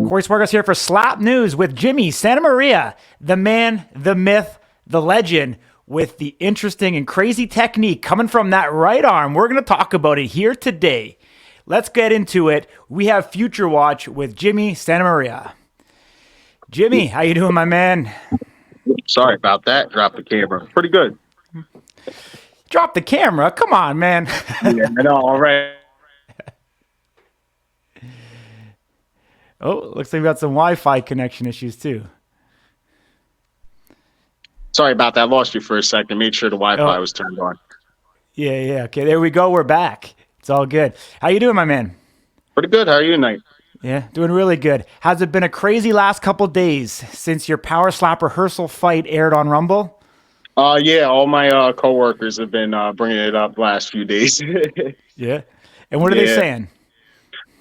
Corey Sparkos here for Slap News with Jimmy Santamaria, the man, the myth, the legend, with the interesting and crazy technique coming from that right arm. We're going to talk about it here today. Let's get into it. We have Future Watch with Jimmy Santamaria. Jimmy, how you doing, my man? Sorry about that. Drop the camera. Pretty good. Drop the camera? Come on, man. Yeah, I know. All right. Oh, looks like we got some Wi-Fi connection issues too. Sorry about that. I lost you for a second. Made sure the Wi-Fi was turned on. Yeah. Okay, there we go. We're back. It's all good. How you doing, my man? Pretty good. How are you tonight? Yeah, doing really good. Has it been a crazy last couple days since your power slap rehearsal fight aired on Rumble? Yeah. All my coworkers have been bringing it up last few days. Yeah. And what are they saying?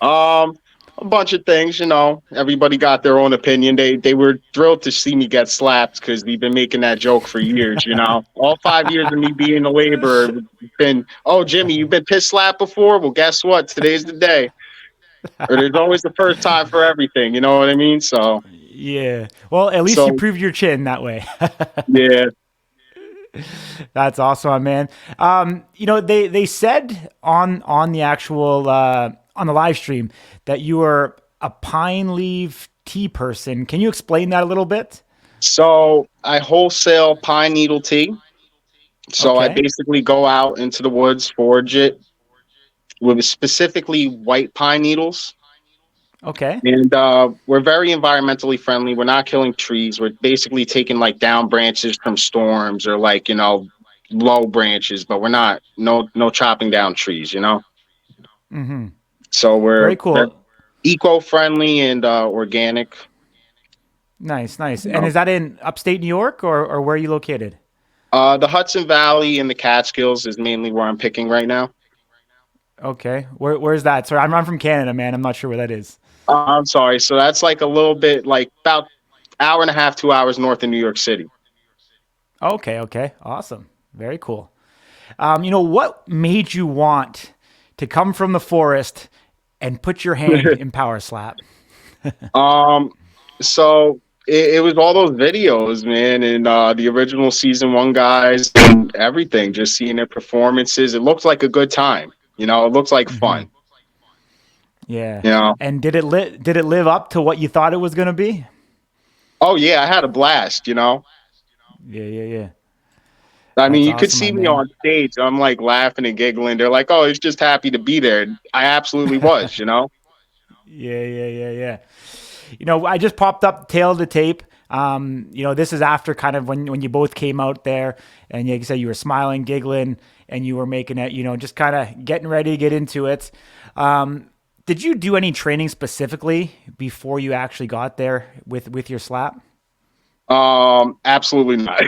A bunch of things. You know, everybody got their own opinion. They were thrilled to see me get slapped because we've been making that joke for years. You know, all 5 years of me being a laborer been, oh, Jimmy, you've been piss slapped before? Well, guess what? Today's the day. Or there's always the first time for everything. You know what I mean? So yeah. Well, at least you proved your chin that way. Yeah. That's awesome, man. You know, they said on the actual on the live stream that you were a pine leaf tea person. Can you explain that a little bit? So I wholesale pine needle tea. So I basically go out into the woods, forage it with specifically white pine needles. Okay. And we're very environmentally friendly. We're not killing trees. We're basically taking like down branches from storms or like, you know, low branches, but we're not no chopping down trees, you know? Mm-hmm. So we're very cool. Eco-friendly and organic. Nice. And is that in upstate New York or where are you located? The Hudson Valley and the Catskills is mainly where I'm picking right now. Okay. Where's that? Sorry, I'm from Canada, man. I'm not sure where that is. I'm sorry. So that's like a little bit like about hour and a half, 2 hours north of New York City. Okay. Awesome. Very cool. You know, what made you want to come from the forest and put your hand in power slap? So it was all those videos, man, and the original season 1 guys and everything, just seeing their performances. It looked like a good time. You know, it looked like fun. Yeah. You know? And did it live up to what you thought it was going to be? Oh yeah, I had a blast, you know? Yeah. I mean, you could see me on stage. I'm like laughing and giggling. They're like, "Oh, he's just happy to be there." I absolutely was, you know? Yeah. You know, I just popped up tail of the tape. You know, this is after kind of when you both came out there and like you said, you were smiling, giggling, and you were making it, you know, just kind of getting ready to get into it. Did you do any training specifically before you actually got there with your slap? Absolutely not.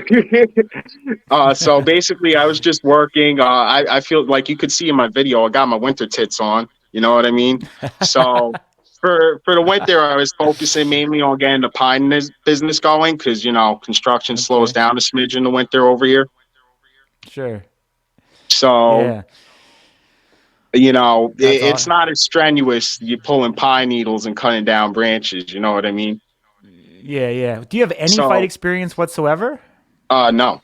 So basically I was just working. I feel like you could see in my video, I got my winter tits on, you know what I mean? So for the winter, I was focusing mainly on getting the pine business going. Cause you know, construction slows down a smidge in the winter over here. Sure. So, yeah. You know, it's not as strenuous. You're pulling pine needles and cutting down branches. You know what I mean? Yeah. Do you have any fight experience whatsoever? No.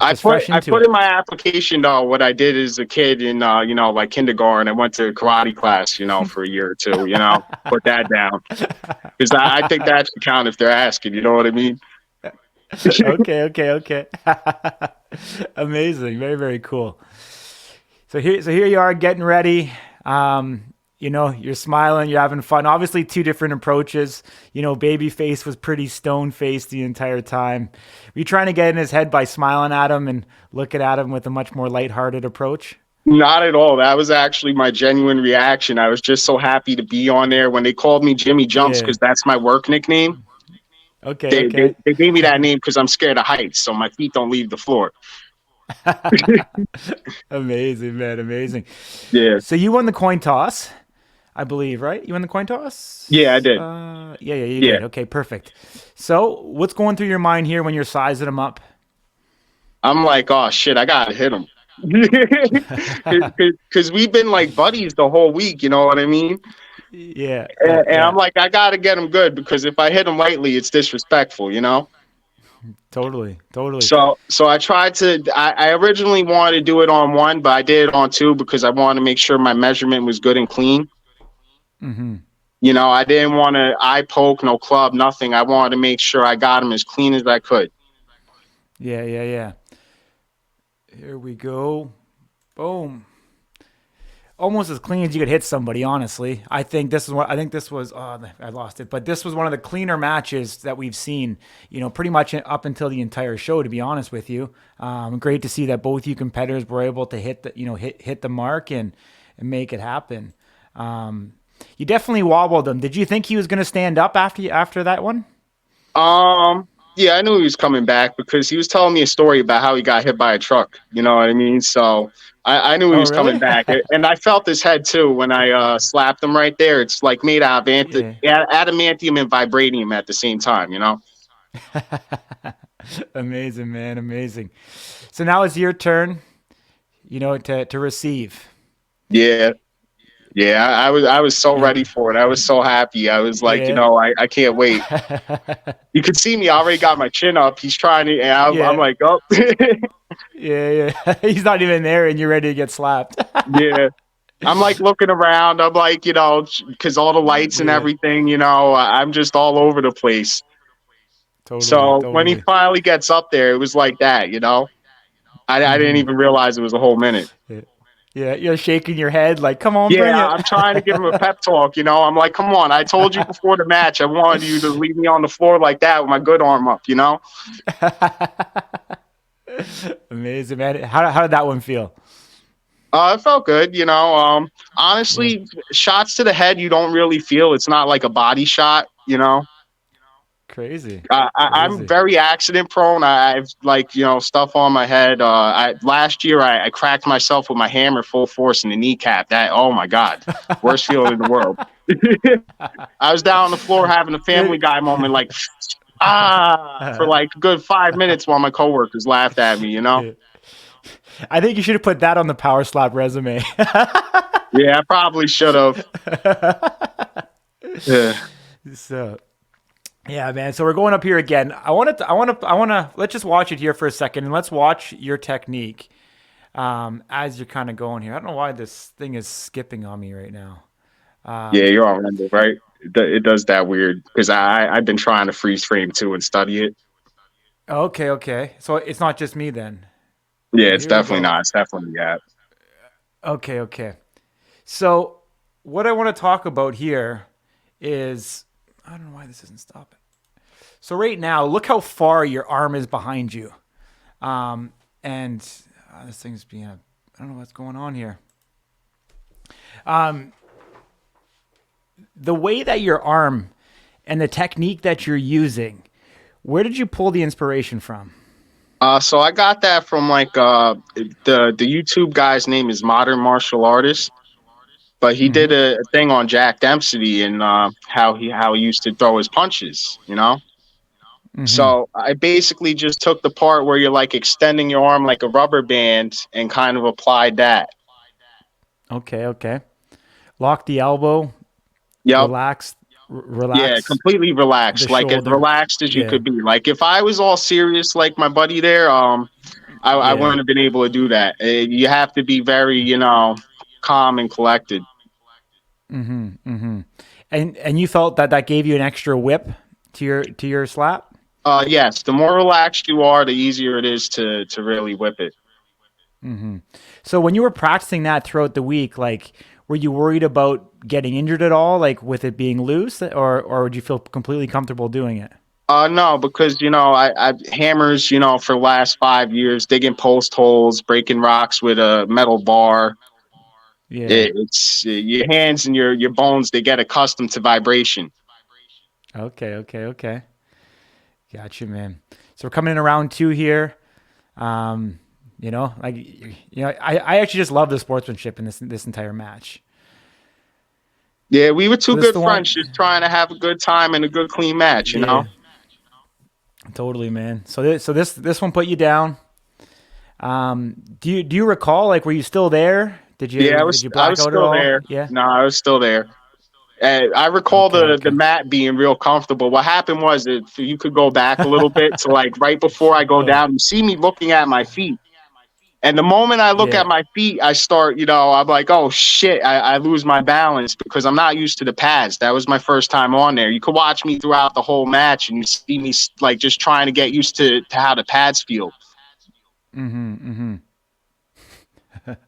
I put in my application though. What I did as a kid in you know, like kindergarten, I went to karate class, you know, for a year or two. You know, put that down because I think that should count if they're asking. You know what I mean? Okay. Amazing. Very cool. So here you are getting ready. You know, you're smiling, you're having fun. Obviously, 2 different approaches. You know, Babyface was pretty stone-faced the entire time. Were you trying to get in his head by smiling at him and looking at him with a much more lighthearted approach? Not at all. That was actually my genuine reaction. I was just so happy to be on there. When they called me Jimmy Jumps, because that's my work nickname. Okay. They gave me that name because I'm scared of heights, so my feet don't leave the floor. Amazing, man. Amazing. Yeah. So you won the coin toss, I believe, right? You won the coin toss? Yeah, I did. You did. Okay, perfect. So what's going through your mind here when you're sizing them up? I'm like, oh, shit, I got to hit him. Because we've been like buddies the whole week, you know what I mean? Yeah, yeah, And I'm yeah. like, I got to get him good because if I hit him lightly, it's disrespectful, you know? Totally, totally. So I tried to, I originally wanted to do it on one, but I did it on two because I wanted to make sure my measurement was good and clean. Mm-hmm. You know, I didn't want to eye poke, no club, nothing. I wanted to make sure I got him as clean as I could. Yeah, yeah, yeah. Here we go. Boom. Almost as clean as you could hit somebody, honestly. I think this was I lost it, but this was one of the cleaner matches that we've seen, pretty much up until the entire show, to be honest with you. Great to see that both you competitors were able to hit the mark and make it happen. You definitely wobbled him. Did you think he was going to stand up after that one? Yeah, I knew he was coming back because he was telling me a story about how he got hit by a truck. You know what I mean? So I knew he Oh, was coming really? back, and I felt his head too when I slapped him right there. It's like made out of Yeah. adamantium and vibranium at the same time. You know? Amazing, man. Amazing. So now it's your turn, to receive. Yeah, yeah. I was so You, ready for it. I was so happy. I was like, yeah. I can't wait. You could see me. I already got my chin up. He's trying to. And I'm Yeah. like, oh, Yeah, yeah. He's not even there and you're ready to get slapped. yeah. I'm like looking around. I'm like, because all the lights and Yeah. everything, I'm just all over the place. Totally, So when he totally. finally gets up there, it was like that. I didn't Mhm. even realize it was a whole minute. Yeah. Yeah, you're shaking your head like, "Come on, Yeah, bring it." I'm trying to give him a pep talk. I'm like, come on. I told you before the match, I wanted you to leave me on the floor like that with my good arm up. Amazing, man. How did that one feel? It felt good. Yeah. Honestly, shots to the head, you don't really feel. It's not like a body shot. Crazy. I'm Crazy. very accident prone. I've like stuff on my head. Last year I cracked myself with my hammer full force in the kneecap. That oh my god, worst feeling in the world. I was down on the floor having a Family Did- Guy moment, like for like a good 5 minutes while my coworkers laughed at me. Yeah. I think you should have put that on the Power Slap resume. Yeah, I probably should have. Yeah, So, yeah, man. So we're going up here again. I want to. Let's just watch it here for a second, and let's watch your technique as you're kind of going here. I don't know why this thing is skipping on me right now. yeah, you're on Rumble, right? It does that weird because I've been trying to freeze frame too and study it. Okay, okay. So it's not just me then. Yeah, So it's here we definitely go. not. It's definitely yeah. Okay, okay. So what I want to talk about here is I don't know why this isn't stopping. So right now, look how far your arm is behind you. And this thing's being I don't know what's going on here. The way that your arm and the technique that you're using, where did you pull the inspiration from? So I got that from like the YouTube guy's name is Modern Martial Artist, but he did Mm-hmm. a thing on Jack Dempsey and how he used to throw his punches. Mm-hmm. So I basically just took the part where you're like extending your arm like a rubber band and kind of applied that. Okay, okay. Lock the elbow, Yep. relax, Yeah, relax completely the relaxed, like as shoulder. relaxed as you Yeah. could be. Like if I was all serious, like my buddy there, I Yeah. wouldn't have been able to do that. You have to be very, calm and collected. Mm-hmm. Mm-hmm. And you felt that that gave you an extra whip to your slap? Yes, the more relaxed you are, the easier it is to really whip it. Mm-hmm. So when you were practicing that throughout the week, like, were you worried about getting injured at all, like with it being loose, or would you feel completely comfortable doing it? No, because I hammers, for the last 5 years, digging post holes, breaking rocks with a metal bar. Yeah. It's your hands and your bones. They get accustomed to vibration. Okay. Okay. Okay. Gotcha, man. So we're coming in around two here. Um, I actually just love the sportsmanship in this entire match. Yeah, we were So two this is good the friends, one. just trying to have a good time and a good clean match. Yeah, totally, man. So this one put you down. Do you recall, like, were you still there? Did Yeah, you did you I black was out at still all? there. Yeah. No, I was still there. I recall Okay, the okay. mat being real comfortable. What happened was if you could go back a little bit to like right before I go Oh, down, you see me looking at my feet. And the moment I look yeah. at my feet, I start, I'm like, oh shit, I lose my balance because I'm not used to the pads. That was my first time on there. You could watch me throughout the whole match and you see me like just trying to get used to how the pads feel. Mm-hmm. Mm-hmm.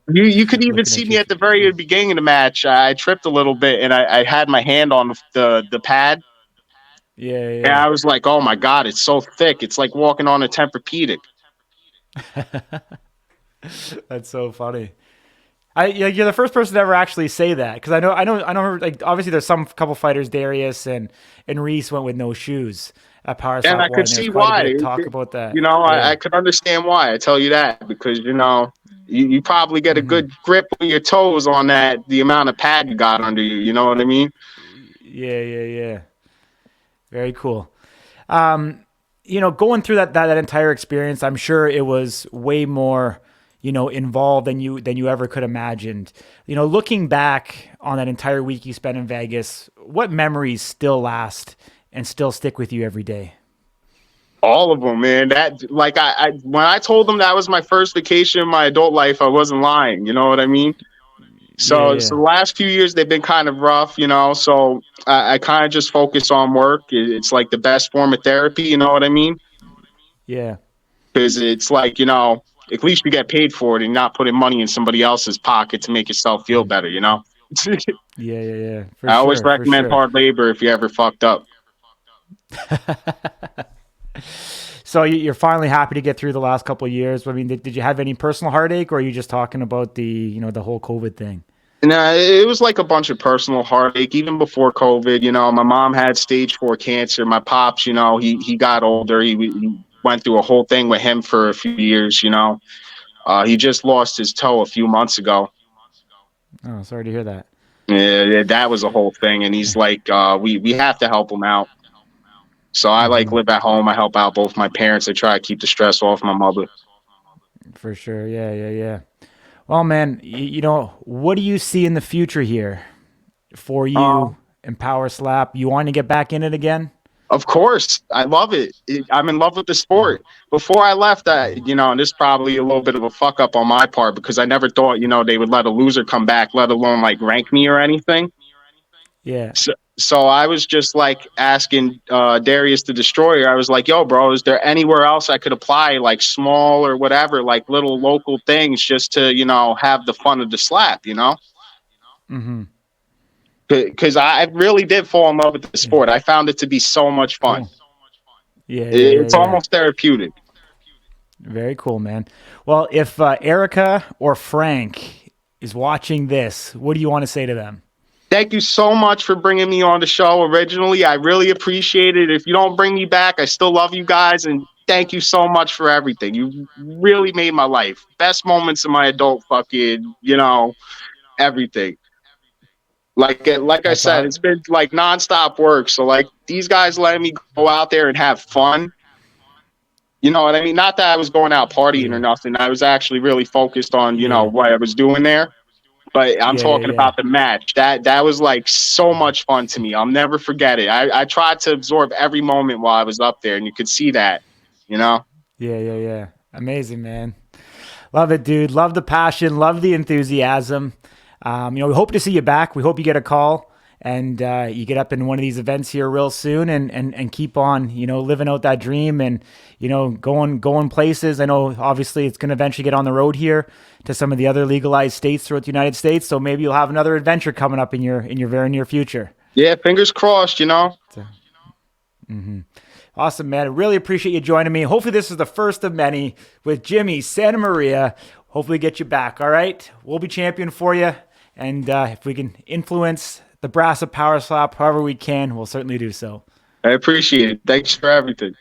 You could even Looking see at me your at the feet. very Yeah. beginning of the match. I tripped a little bit and I had my hand on the pad. Yeah, And yeah. I was like, oh my God, it's so thick. It's like walking on a Tempur-Pedic. That's so funny. You're the first person to ever actually say that because I know. Like obviously, there's some couple fighters, Darius and Reese went with no shoes at Power And Slap I One. could There's see quite a why. bit of talk about that. I Yeah. could understand why. I tell you that because, you probably get a Mm-hmm. good grip with your toes on the amount of pad you got under you. You know what I mean? Yeah, yeah, yeah. Very cool. Going through that entire experience, I'm sure it was way more, involved than you ever could imagined. Looking back on that entire week you spent in Vegas, what memories still last and still stick with you every day? All of them, man. That like when I told them that was my first vacation in my adult life, I wasn't lying. You know what I mean? Yeah, So yeah, the last few years they've been kind of rough, So I kind of just focus on work. It's like the best form of therapy. You know what I mean? yeah. Because it's like at least you get paid for it and not putting money in somebody else's pocket to make yourself feel better. Yeah, yeah, yeah. For I always sure, for recommend sure. hard labor if you ever fucked up. So you're finally happy to get through the last couple of years. I mean, did you have any personal heartache, or are you just talking about the whole COVID thing? And it was like a bunch of personal heartache even before COVID. My mom had stage 4 cancer. My pops, he got older. He went through a whole thing with him for a few years. He just lost his toe a few months ago. Oh, sorry to hear that. Yeah, that was a whole thing. And he's like, we have to help him out. So I like Hmm. live at home. I help out both my parents. I try to keep the stress off my mother. For sure. Yeah, yeah, yeah. Well, man, what do you see in the future here for you Um, and Power Slap? You want to get back in it again? Of course, I love it. I'm in love with the sport. Before I left, and this is probably a little bit of a fuck up on my part because I never thought, they would let a loser come back, let alone like rank me or anything. Yeah. So I was just like asking Darius the Destroyer. I was like, "Yo, bro, is there anywhere else I could apply, like small or whatever, like little local things, just to have the fun of the slap, Hmm. Because I really did fall in love with the Yeah. sport. I found it to be so much fun. Cool. Yeah, yeah, yeah, It's yeah. almost therapeutic. Very cool, man. Well, if Erica or Frank is watching this, what do you want to say to them? Thank you so much for bringing me on the show originally. I really appreciate it. If you don't bring me back, I still love you guys. And thank you so much for everything. You really made my life. Best moments of my adult fucking, everything. Like I That's said, all. it's been like nonstop work. So like these guys letting me go out there and have fun. You know what I mean? Not that I was going out partying or Yeah. nothing. I was actually really focused on, Yeah. what I was doing there. But I'm Yeah, yeah, talking yeah. about the match. That was like so much fun to me. I'll never forget it. I tried to absorb every moment while I was up there, and you could see that, you know. Yeah, yeah, yeah. Amazing, man. Love it, dude. Love the passion. Love the enthusiasm. We hope to see you back. We hope you get a call and you get up in one of these events here real soon and keep on, living out that dream and, going places. I know obviously it's going to eventually get on the road here to some of the other legalized states throughout the United States. So maybe you'll have another adventure coming up in your very near future. Yeah, fingers crossed. So, awesome, man. I really appreciate you joining me. Hopefully, this is the first of many with Jimmy Santamaria. Hopefully, get you back. All right. We'll be champion for you. And if we can influence the brass of Power Slap however we can, we'll certainly do so. I appreciate it. Thanks for everything.